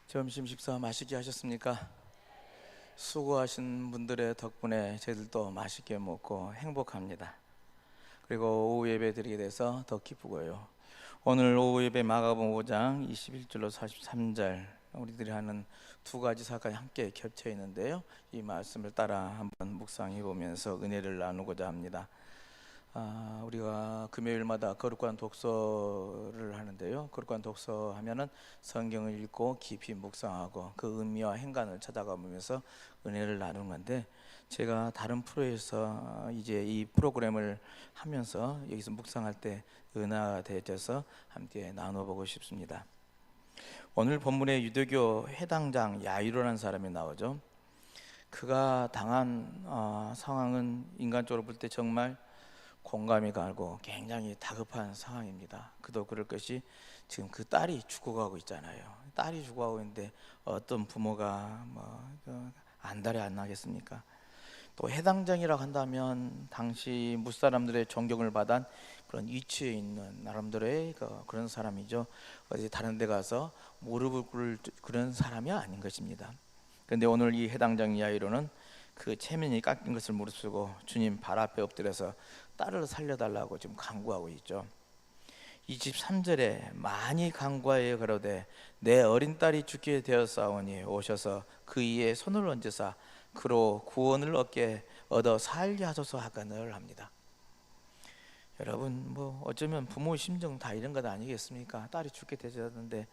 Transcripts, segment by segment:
점심 식사 맛있게 하셨습니까? 수고하신 분들의 덕분에 저희들도 맛있게 먹고 행복합니다. 그리고 오후 예배 드리게 돼서 더 기쁘고요. 오늘 오후 예배 마가복음 5장 21절로 43절 우리들이 하는 두 가지 사건이 함께 겹쳐 있는데요. 이 말씀을 따라 한번 묵상해 보면서 은혜를 나누고자 합니다. 우리가 금요일마다 거룩한 독서를 하는데요. 거룩한 독서 하면은 성경을 읽고 깊이 묵상하고 그 의미와 행간을 찾아가면서 은혜를 나누는 건데, 제가 다른 프로에서 이제 이 프로그램을 하면서 여기서 묵상할 때 은혜가 되어서 함께 나눠보고 싶습니다. 오늘 본문에 유대교 해당장 야이로라는 사람이 나오죠. 그가 당한 상황은 인간적으로 볼 때 정말 공감이 가고 굉장히 다급한 상황입니다. 그도 그럴 것이 지금 그 딸이 죽어가고 있잖아요. 딸이 죽어가고 있는데 어떤 부모가 안달이 안 나겠습니까? 또 해당장이라고 한다면 당시 무사람들의 존경을 받은 그런 위치에 있는 나름대로의 그런 사람이죠. 어디 다른 데 가서 무릎을 꿇을 그런 사람이 아닌 것입니다. 그런데 오늘 이 해당장 야이로는 그 체면이 깎인 것을 무릅쓰고 주님 발 앞에 엎드려서 딸을 살려달라고 지금 간구하고 있죠. 23절에 많이 간구하여 가로되 내 어린 딸이 죽게 되었사오니 오셔서 그 이에 손을 얹으사 그로 구원을 얻어 살게 하소서 하거늘 합니다. 여러분, 어쩌면 부모의 심정 다 이런 것 아니겠습니까? 딸이 죽게 되었는데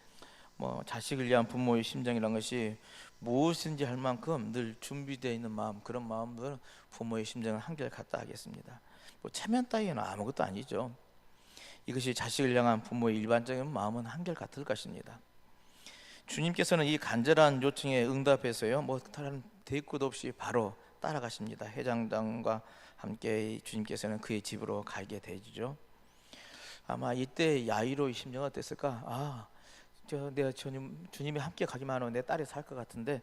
자식을 위한 부모의 심정이란 것이 무엇인지 할 만큼 늘 준비되어 있는 마음, 그런 마음들은 부모의 심정은 한결 같다 하겠습니다. 체면 따위는 아무것도 아니죠. 이것이 자식을 향한 부모의 일반적인 마음은 한결 같을 것입니다. 주님께서는 이 간절한 요청에 응답해서요, 다른 대꾸도 없이 바로 따라가십니다. 해장장과 함께 주님께서는 그의 집으로 가게 되죠. 아마 이때 야이로의 심정은 어땠을까? 내가 주님이 함께 가기만 하면 내 딸이 살 것 같은데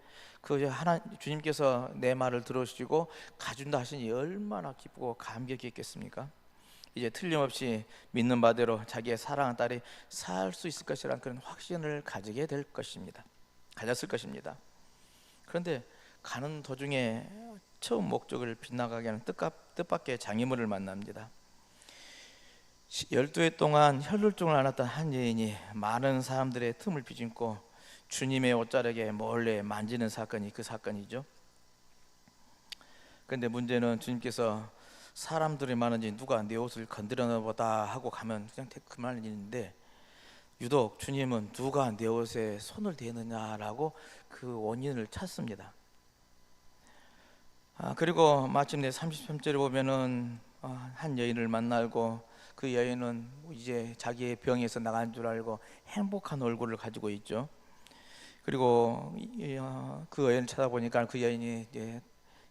주님께서 내 말을 들어주시고 가준다 하시니 얼마나 기쁘고 감격했겠습니까? 이제 틀림없이 믿는 바대로 자기의 사랑하는 딸이 살 수 있을 것이라는 그런 확신을 가졌을 것입니다. 그런데 가는 도중에 처음 목적을 빗나가게 하는 뜻밖의 장애물을 만납니다. 12해 동안 혈루증을 앓았던 한 여인이 많은 사람들의 틈을 비집고 주님의 옷자락에 몰래 만지는 사건이 그 사건이죠. 그런데 문제는 주님께서 사람들이 많은지 누가 내 옷을 건드렸나 보다 하고 가면 그냥 그만 일인데, 유독 주님은 누가 내 옷에 손을 대느냐라고 그 원인을 찾습니다. 그리고 마침내 33절에 보면은 한 여인을 만나고 그 여인은 이제 자기의 병에서 나간 줄 알고 행복한 얼굴을 가지고 있죠. 그리고 그 여인을 찾아보니까 그 여인이 이제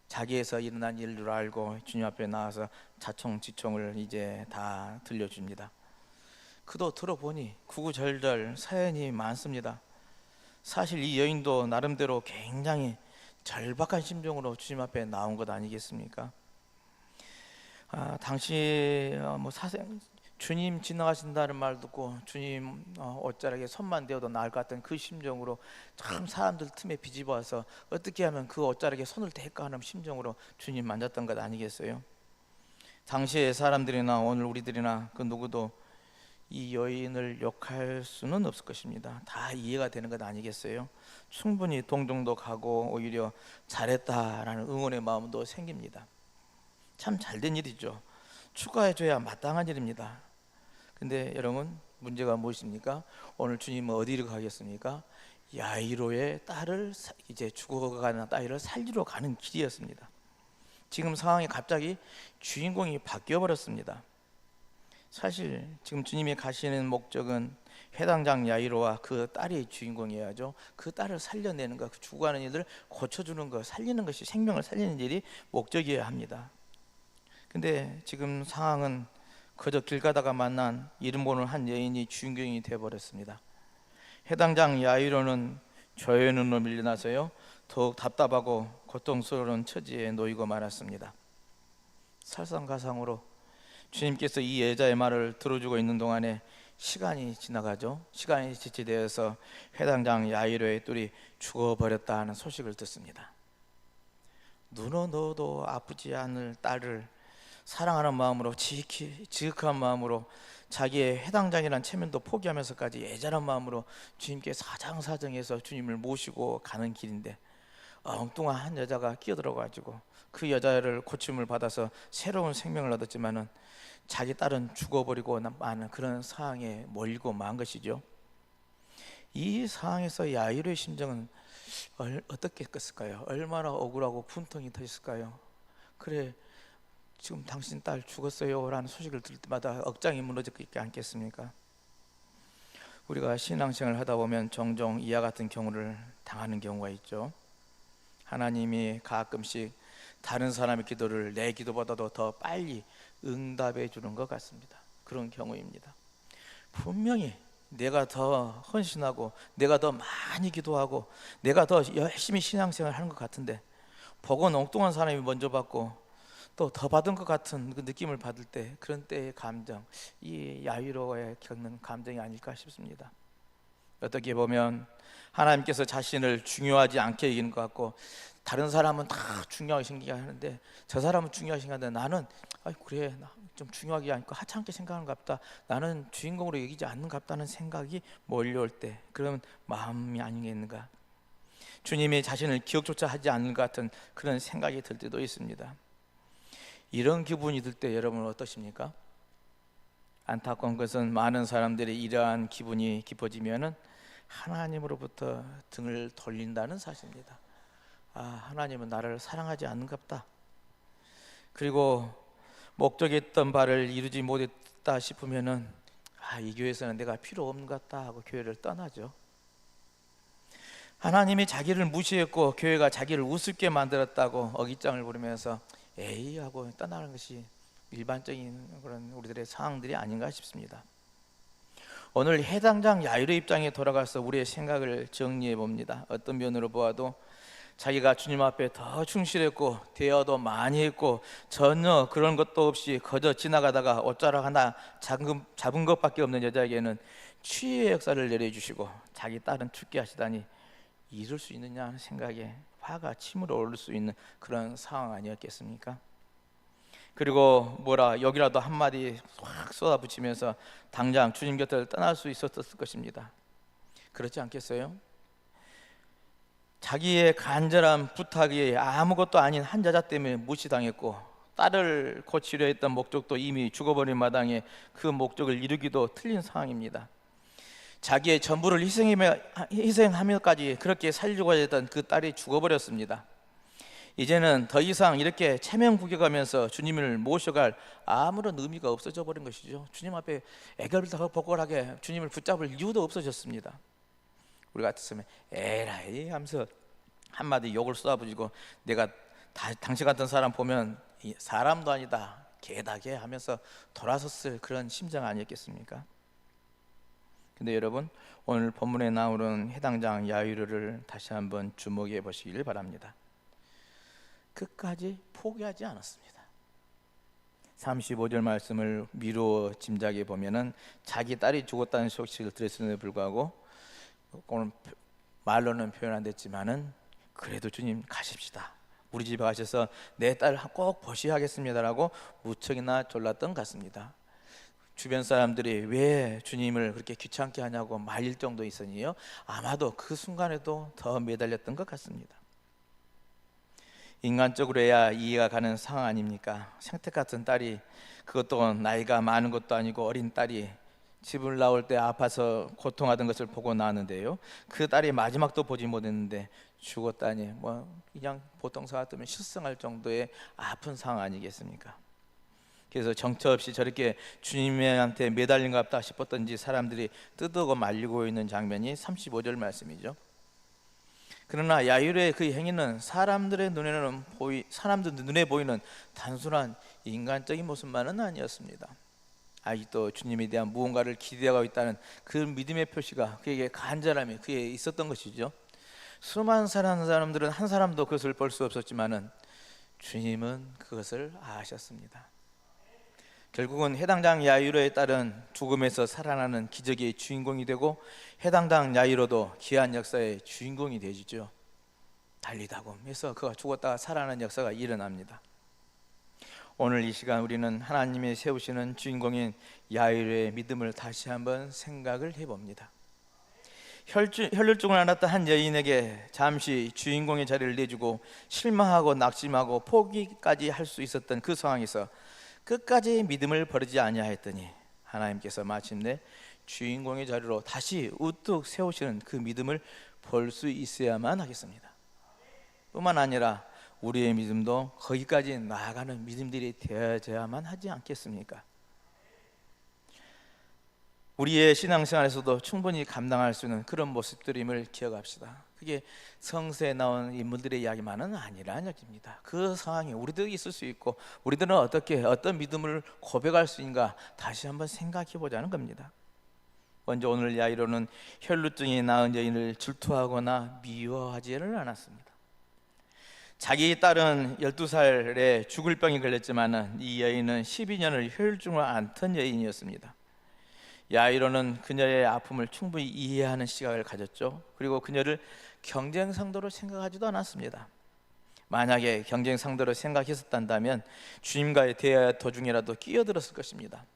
자기에서 일어난 일을 알고 주님 앞에 나와서 자청지청을 이제 다 들려줍니다. 그도 들어보니 구구절절 사연이 많습니다. 사실 이 여인도 나름대로 굉장히 절박한 심정으로 주님 앞에 나온 것 아니겠습니까? 당시 주님 지나가신다는 말 듣고 주님 옷자락에 손만 대어도 나을 것 같은 그 심정으로 참 사람들 틈에 비집어와서 어떻게 하면 그 옷자락에 손을 댈까 하는 심정으로 주님 만졌던 것 아니겠어요? 당시의 사람들이나 오늘 우리들이나 그 누구도 이 여인을 욕할 수는 없을 것입니다. 다 이해가 되는 것 아니겠어요? 충분히 동정도 가고 오히려 잘했다라는 응원의 마음도 생깁니다. 참 잘된 일이죠. 축하해줘야 마땅한 일입니다. 근데 여러분, 문제가 무엇입니까? 오늘 주님은 어디로 가겠습니까? 야이로의 딸을, 이제 죽어가는 딸을 살리러 가는 길이었습니다. 지금 상황이 갑자기 주인공이 바뀌어 버렸습니다. 사실 지금 주님이 가시는 목적은 해당장 야이로와 그 딸이 주인공이어야죠. 그 딸을 살려내는 것, 그 죽어가는 일을 고쳐주는 것, 살리는 것이, 생명을 살리는 일이 목적이어야 합니다. 근데 지금 상황은 그저 길 가다가 만난 이름 모르는 한 여인이 주인공이 되어버렸습니다. 해당장 야이로는 죄인으로 밀려나서요, 더욱 답답하고 고통스러운 처지에 놓이고 말았습니다. 설상가상으로 주님께서 이 여자의 말을 들어주고 있는 동안에 시간이 지나가죠. 시간이 지체되어서 회당장 야이로의 뜰이 죽어버렸다는 소식을 듣습니다. 눈어 넣어도 아프지 않을 딸을 사랑하는 마음으로 지극한 마음으로 자기의 회당장이란 체면도 포기하면서까지 애절한 마음으로 주님께 사정사정해서 주님을 모시고 가는 길인데 엉뚱한 한 여자가 끼어들어가지고 그 여자를 고침을 받아서 새로운 생명을 얻었지만은 자기 딸은 죽어버리고 마는 그런 상황에 몰리고 만 것이죠. 이 상황에서 야이로의 심정은 어떻게 했을까요? 얼마나 억울하고 분통이 터졌을까요? 그래, 지금 당신 딸 죽었어요 라는 소식을 들을 때마다 억장이 무너지지 않겠습니까? 우리가 신앙생활을 하다 보면 종종 이와 같은 경우를 당하는 경우가 있죠. 하나님이 가끔씩 다른 사람의 기도를 내 기도보다도 더 빨리 응답해 주는 것 같습니다. 그런 경우입니다. 분명히 내가 더 헌신하고 내가 더 많이 기도하고 내가 더 열심히 신앙생활을 하는 것 같은데 복은 엉뚱한 사람이 먼저 받고 또 더 받은 것 같은 그 느낌을 받을 때, 그런 때의 감정, 이 야이로에 겪는 감정이 아닐까 싶습니다. 어떻게 보면 하나님께서 자신을 중요하지 않게 여기는 것 같고 다른 사람은 다 중요하게 생기게 하는데 저 사람은 중요하게 생각하는데 나는 그래 좀 중요하게 않고 하찮게 생각하는 것 같다, 나는 주인공으로 여기지 않는 것 같다는 생각이 몰려올 때 그런 마음이 아니겠는가. 주님이 자신을 기억조차 하지 않는 것 같은 그런 생각이 들 때도 있습니다. 이런 기분이 들 때 여러분은 어떠십니까? 안타까운 것은 많은 사람들이 이러한 기분이 깊어지면은 하나님으로부터 등을 돌린다는 사실입니다. 하나님은 나를 사랑하지 않는갑다. 그리고 목적했던 바를 이루지 못했다 싶으면은 이 교회에서는 내가 필요 없는 것 같다 하고 교회를 떠나죠. 하나님이 자기를 무시했고 교회가 자기를 우습게 만들었다고 어깃장을 부리면서 에이 하고 떠나는 것이 일반적인 그런 우리들의 상황들이 아닌가 싶습니다. 오늘 해당장 야이로 입장에 돌아가서 우리의 생각을 정리해 봅니다. 어떤 면으로 보아도 자기가 주님 앞에 더 충실했고 대화도 많이 했고 전혀 그런 것도 없이 거저 지나가다가 옷자락 하나 잡은 것밖에 없는 여자에게는 치유의 역사를 내려주시고 자기 딸은 죽게 하시다니 이럴 수 있느냐 하는 생각에 화가 치밀어 오를 수 있는 그런 상황 아니었겠습니까? 그리고 여기라도 한마디 확 쏟아붙이면서 당장 주님 곁을 떠날 수 있었을 것입니다. 그렇지 않겠어요? 자기의 간절한 부탁이 아무것도 아닌 한 여자 때문에 무시당했고 딸을 고치려 했던 목적도 이미 죽어버린 마당에 그 목적을 이루기도 틀린 상황입니다. 자기의 전부를 희생하며까지 그렇게 살려고 했던 그 딸이 죽어버렸습니다. 이제는 더 이상 이렇게 체면 구겨가면서 주님을 모셔갈 아무런 의미가 없어져 버린 것이죠. 주님 앞에 애걸복걸하게 주님을 붙잡을 이유도 없어졌습니다. 우리 같았으면 에라이 하면서 한마디 욕을 쏟아부지고 내가 당신 같은 사람 보면 사람도 아니다 개다개 하면서 돌아섰을 그런 심정 아니었겠습니까? 근데 여러분, 오늘 본문에 나오는 해당장 야이로를 다시 한번 주목해 보시길 바랍니다. 끝까지 포기하지 않았습니다. 35절 말씀을 미루어 짐작해 보면은 자기 딸이 죽었다는 소식을 들었음에도 불구하고 오늘 말로는 표현 안 됐지만은 그래도 주님 가십시다, 우리 집에 가셔서 내 딸 꼭 보셔야 하겠습니다라고 무척이나 졸랐던 것 같습니다. 주변 사람들이 왜 주님을 그렇게 귀찮게 하냐고 말릴 정도 있으니요, 아마도 그 순간에도 더 매달렸던 것 같습니다. 인간적으로야 이해가 가는 상황 아닙니까? 생태 같은 딸이, 그것도 나이가 많은 것도 아니고 어린 딸이 집을 나올 때 아파서 고통하던 것을 보고 나왔는데요, 그 딸이 마지막도 보지 못했는데 죽었다니 그냥 보통 사람 같으면 실성할 정도의 아픈 상황 아니겠습니까? 그래서 정처 없이 저렇게 주님한테 매달린 것 같다 싶었던지 사람들이 뜯고 말리고 있는 장면이 35절 말씀이죠. 그러나 야이로의 그 행위는 사람들 눈에 보이는 단순한 인간적인 모습만은 아니었습니다. 아직도 주님에 대한 무언가를 기대하고 있다는 그 믿음의 표시가 그에게 간절함이 그에 있었던 것이죠. 수많은 사람들은 한 사람도 그것을 볼 수 없었지만은 주님은 그것을 아셨습니다. 결국은 해당당 야이로에 따른 죽음에서 살아나는 기적의 주인공이 되고 해당당 야이로도 귀한 역사의 주인공이 되지죠. 달리다곰에서 그가 죽었다가 살아나는 역사가 일어납니다. 오늘 이 시간 우리는 하나님이 세우시는 주인공인 야이로의 믿음을 다시 한번 생각을 해봅니다. 혈루증을 앓았던 한 여인에게 잠시 주인공의 자리를 내주고 실망하고 낙심하고 포기까지 할 수 있었던 그 상황에서 끝까지 믿음을 버리지 아니하였더니 하나님께서 마침내 주인공의 자리로 다시 우뚝 세우시는 그 믿음을 볼 수 있어야만 하겠습니다. 뿐만 아니라 우리의 믿음도 거기까지 나아가는 믿음들이 되어야만 하지 않겠습니까? 우리의 신앙생활에서도 충분히 감당할 수 있는 그런 모습들임을 기억합시다. 그게 성서에 나온 인물들의 이야기만은 아니라는 얘기입니다. 그 상황이 우리도 있을 수 있고 우리들은 어떤 믿음을 고백할 수 있는가 다시 한번 생각해 보자는 겁니다. 먼저 오늘 야이로는 혈루증이 나은 여인을 질투하거나 미워하지는 않았습니다. 자기 딸은 12살에 죽을 병이 걸렸지만 이 여인은 12년을 혈루증을 앓던 여인이었습니다. 야이로는 그녀의 아픔을 충분히 이해하는 시각을 가졌죠. 그리고 그녀를 경쟁 상대로 생각하지도 않았습니다. 만약에 경쟁 상대로 생각했었다면 주님과의 대화 도중이라도 끼어들었을 것입니다.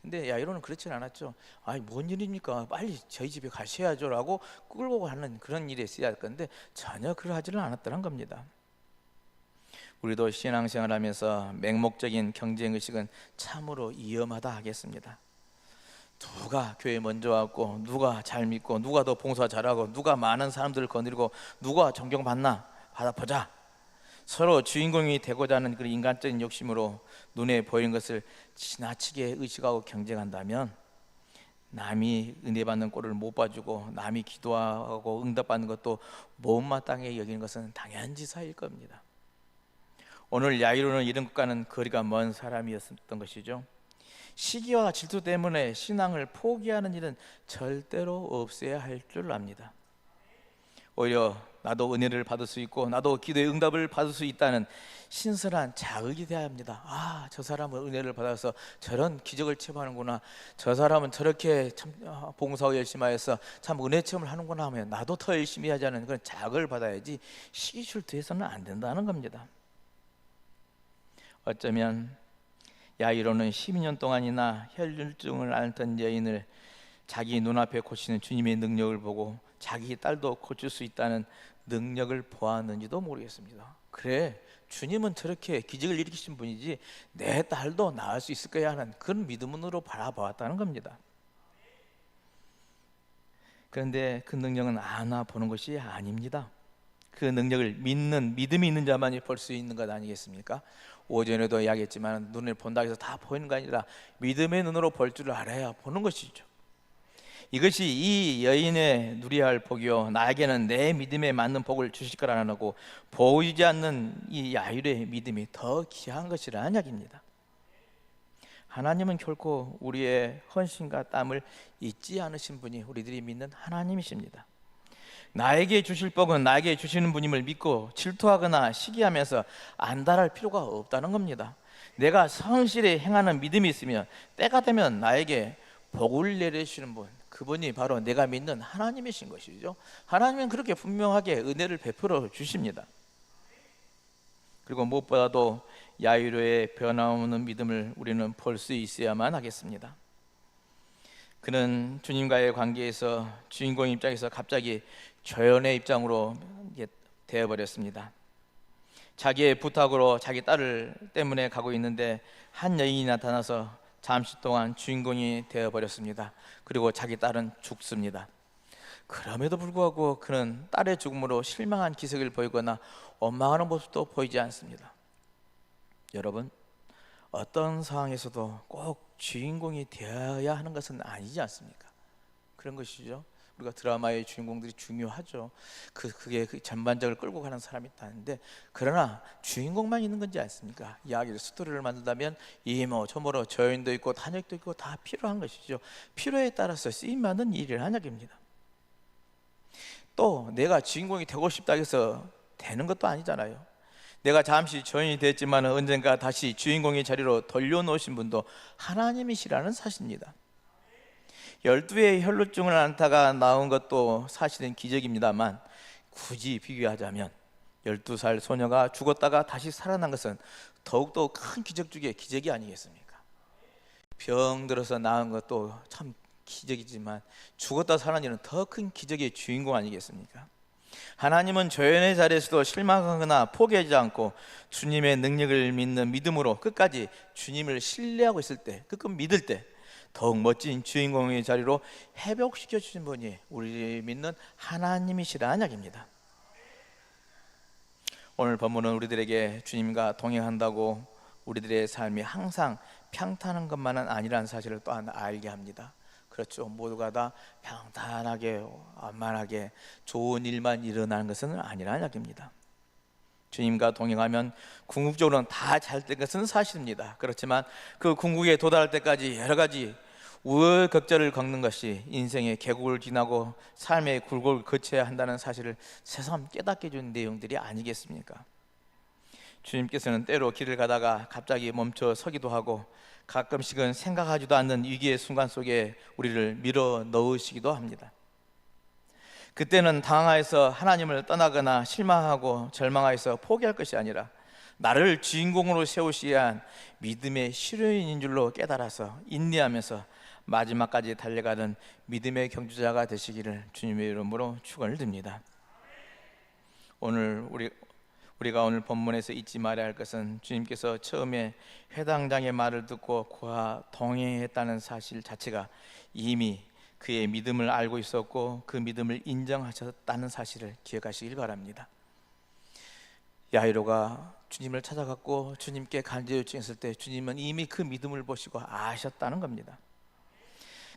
근데 야이로는 그렇진 않았죠. 아니 뭔 일입니까? 빨리 저희 집에 가셔야죠 라고 끌고 가는 그런 일에 있어야 할 건데 전혀 그러하지는 않았다는 겁니다. 우리도 신앙생활하면서 맹목적인 경쟁의식은 참으로 위험하다 하겠습니다. 누가 교회 먼저 왔고 누가 잘 믿고 누가 더 봉사 잘하고 누가 많은 사람들을 거느리고 누가 존경받나 받아보자. 서로 주인공이 되고자 하는 그런 인간적인 욕심으로 눈에 보이는 것을 지나치게 의식하고 경쟁한다면 남이 은혜 받는 꼴을 못 봐주고 남이 기도하고 응답받는 것도 못마땅하게 여기는 것은 당연지사일 겁니다. 오늘 야이로는 이런 것과는 거리가 먼 사람이었던 것이죠. 시기와 질투 때문에 신앙을 포기하는 일은 절대로 없어야 할 줄 압니다. 오히려 나도 은혜를 받을 수 있고 나도 기도의 응답을 받을 수 있다는 신선한 자극이 되어야 합니다. 아, 저 사람은 은혜를 받아서 저런 기적을 체험하는구나. 저 사람은 저렇게 참 봉사하고 열심히 해서 참 은혜 체험을 하는구나 하면 나도 더 열심히 하자는 그런 자극을 받아야지 시기 질투해서는 안 된다는 겁니다. 어쩌면 야이로는 12년 동안이나 혈루증을 앓던 여인을 자기 눈앞에 고치는 주님의 능력을 보고 자기 딸도 고칠 수 있다는 능력을 보았는지도 모르겠습니다. 그래, 주님은 저렇게 기적을 일으키신 분이지 내 딸도 나을 수 있을 거야 하는 그런 믿음으로 바라보았다는 겁니다. 그런데 그 능력은 아나 보는 것이 아닙니다. 그 능력을 믿는 믿음이 있는 자만이 볼 수 있는 것 아니겠습니까? 오전에도 이야기했지만 눈을 본다고 해서 다 보이는 게 아니라 믿음의 눈으로 볼 줄 알아야 보는 것이죠. 이것이 이 여인의 누려야 할 복이요 나에게는 내 믿음에 맞는 복을 주실 거라는 거고 보이지 않는 이 야이로의 믿음이 더 귀한 것이라는 이야기입니다. 하나님은 결코 우리의 헌신과 땀을 잊지 않으신 분이 우리들이 믿는 하나님이십니다. 나에게 주실 복은 나에게 주시는 분임을 믿고 질투하거나 시기하면서 안달할 필요가 없다는 겁니다. 내가 성실히 행하는 믿음이 있으면 때가 되면 나에게 복을 내려주시는 분, 그분이 바로 내가 믿는 하나님이신 것이죠. 하나님은 그렇게 분명하게 은혜를 베풀어 주십니다. 그리고 무엇보다도 야이로의 변함없는 믿음을 우리는 볼 수 있어야만 하겠습니다. 그는 주님과의 관계에서 주인공 입장에서 갑자기 조연의 입장으로 되어버렸습니다. 자기의 부탁으로 자기 딸을 때문에 가고 있는데 한 여인이 나타나서 잠시 동안 주인공이 되어버렸습니다. 그리고 자기 딸은 죽습니다. 그럼에도 불구하고 그는 딸의 죽음으로 실망한 기색을 보이거나 원망하는 모습도 보이지 않습니다. 여러분, 어떤 상황에서도 꼭 주인공이 되어야 하는 것은 아니지 않습니까? 그런 것이죠. 우리가 드라마의 주인공들이 중요하죠. 그게 전반적으로 끌고 가는 사람이 있다는데, 그러나 주인공만 있는 건지 않습니까? 이야기를 스토리를 만든다면 이모 저모로 저연도 있고 탄핵도 있고 다 필요한 것이죠. 필요에 따라서 쓰임받는 일이라는 이야기입니다. 또 내가 주인공이 되고 싶다 해서 되는 것도 아니잖아요. 내가 잠시 조인이 됐지만 언젠가 다시 주인공의 자리로 돌려놓으신 분도 하나님이시라는 사실입니다. 12의 혈루증을 앓다가 나온 것도 사실은 기적입니다만, 굳이 비교하자면 12살 소녀가 죽었다가 다시 살아난 것은 더욱더 큰 기적 중에 기적이 아니겠습니까? 병 들어서 나은 것도 참 기적이지만 죽었다 살아난 일은 더 큰 기적의 주인공 아니겠습니까? 하나님은 조연의 자리에서도 실망하거나 포기하지 않고 주님의 능력을 믿는 믿음으로 끝까지 주님을 신뢰하고 있을 때, 끝끝 믿을 때 더욱 멋진 주인공의 자리로 회복시켜 주신 분이 우리 믿는 하나님이시라는 이야기입니다. 오늘 본문은 우리들에게 주님과 동행한다고 우리들의 삶이 항상 평탄한 것만은 아니라는 사실을 또한 알게 합니다. 그렇죠. 모두가 다 평탄하게 완만하게 좋은 일만 일어나는 것은 아니라는 이야기입니다. 주님과 동행하면 궁극적으로는 다 잘 될 것은 사실입니다. 그렇지만 그 궁극에 도달할 때까지 여러 가지 우여곡절을 겪는 것이 인생의 계곡을 지나고 삶의 굴곡을 거쳐야 한다는 사실을 새삼 깨닫게 해준 내용들이 아니겠습니까? 주님께서는 때로 길을 가다가 갑자기 멈춰 서기도 하고, 가끔씩은 생각하지도 않는 위기의 순간 속에 우리를 밀어 넣으시기도 합니다. 그때는 당황해서 하나님을 떠나거나 실망하고 절망해서 포기할 것이 아니라 나를 주인공으로 세우시야 한 믿음의 실효인인 줄로 깨달아서 인내하면서 마지막까지 달려가는 믿음의 경주자가 되시기를 주님의 이름으로 축원을 드립니다. 오늘 우리가 오늘 본문에서 잊지 말아야 할 것은, 주님께서 처음에 회당장의 말을 듣고 그와 동행했다는 사실 자체가 이미 그의 믿음을 알고 있었고 그 믿음을 인정하셨다는 사실을 기억하시길 바랍니다. 야이로가 주님을 찾아갔고 주님께 간절 요청했을 때 주님은 이미 그 믿음을 보시고 아셨다는 겁니다.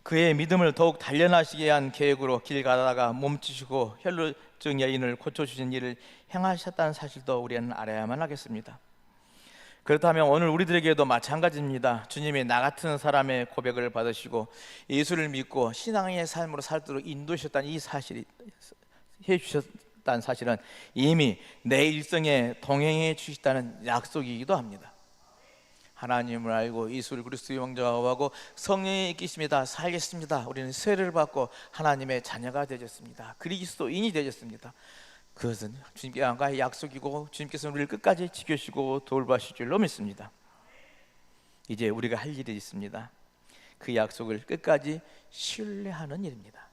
그의 믿음을 더욱 단련하시게 한 계획으로 길 가다가 멈추시고 혈루증 여인을 고쳐주신 일을 행하셨다는 사실도 우리는 알아야만 하겠습니다. 그렇다면 오늘 우리들에게도 마찬가지입니다. 주님이 나 같은 사람의 고백을 받으시고 예수를 믿고 신앙의 삶으로 살도록 인도하셨다는 이 사실이 해주셨다는 사실은 이미 내 일생에 동행해 주시다는 약속이기도 합니다. 하나님을 알고 예수 그리스도의 영접하고 성령의 이끄심에 다 살겠습니다. 우리는 세례를 받고 하나님의 자녀가 되셨습니다. 그리스도인이 되셨습니다. 그것은 주님과의 약속이고 주님께서는 우리를 끝까지 지켜주시고 돌봐주실 줄로 믿습니다. 이제 우리가 할 일이 있습니다. 그 약속을 끝까지 신뢰하는 일입니다.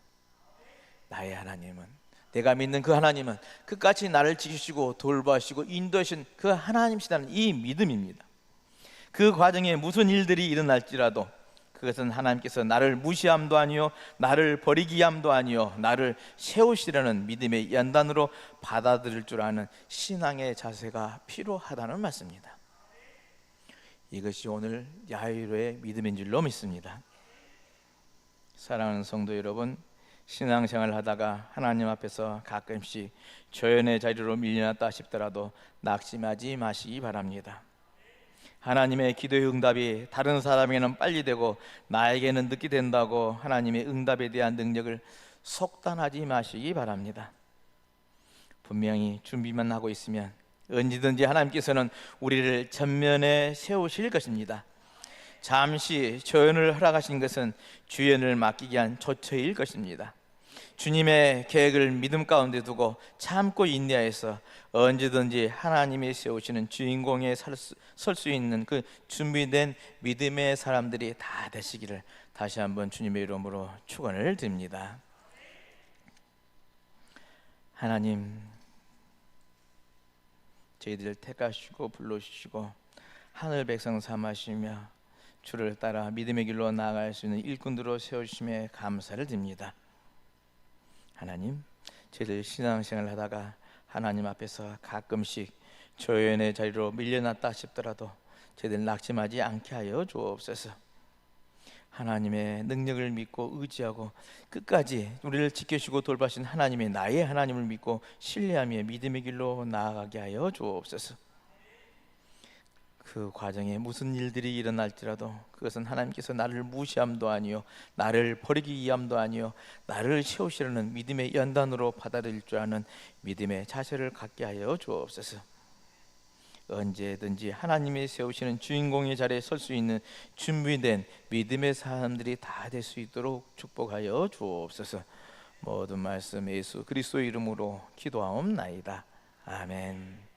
나의 하나님은, 내가 믿는 그 하나님은 끝까지 나를 지키시고 돌봐주시고 인도하신 그 하나님이시다는 이 믿음입니다. 그 과정에 무슨 일들이 일어날지라도 그것은 하나님께서 나를 무시함도 아니요 나를 버리기 함도 아니요 나를 세우시려는 믿음의 연단으로 받아들일 줄 아는 신앙의 자세가 필요하다는 말씀입니다. 이것이 오늘 야이로의 믿음인 줄로 믿습니다. 사랑하는 성도 여러분, 신앙생활을 하다가 하나님 앞에서 가끔씩 조연의 자리로 밀려났다 싶더라도 낙심하지 마시기 바랍니다. 하나님의 기도의 응답이 다른 사람에게는 빨리 되고 나에게는 늦게 된다고 하나님의 응답에 대한 능력을 속단하지 마시기 바랍니다. 분명히 준비만 하고 있으면 언제든지 하나님께서는 우리를 전면에 세우실 것입니다. 잠시 조연을 허락하신 것은 주연을 맡기기 위한 조처일 것입니다. 주님의 계획을 믿음 가운데 두고 참고 인내하여서 언제든지 하나님이 세우시는 주인공에 설 수 있는 그 준비된 믿음의 사람들이 다 되시기를 다시 한번 주님의 이름으로 축원을 드립니다. 하나님, 저희들 택하시고 불러주시고 하늘 백성 삼으시며 주를 따라 믿음의 길로 나아갈 수 있는 일꾼들로 세우심에 감사를 드립니다. 하나님, 저희들 신앙생활을 하다가 하나님 앞에서 가끔씩 조연의 자리로 밀려났다 싶더라도 저희들 낙심하지 않게 하여 주옵소서. 하나님의 능력을 믿고 의지하고 끝까지 우리를 지켜주시고 돌봐신 하나님의 나의 하나님을 믿고 신뢰하며 믿음의 길로 나아가게 하여 주옵소서. 그 과정에 무슨 일들이 일어날지라도 그것은 하나님께서 나를 무시함도 아니요 나를 버리기 위함도 아니요 나를 세우시려는 믿음의 연단으로 받아들일 줄 아는 믿음의 자세를 갖게 하여 주옵소서. 언제든지 하나님이 세우시는 주인공의 자리에 설 수 있는 준비된 믿음의 사람들이 다 될 수 있도록 축복하여 주옵소서. 모든 말씀 예수 그리스도 이름으로 기도하옵나이다. 아멘.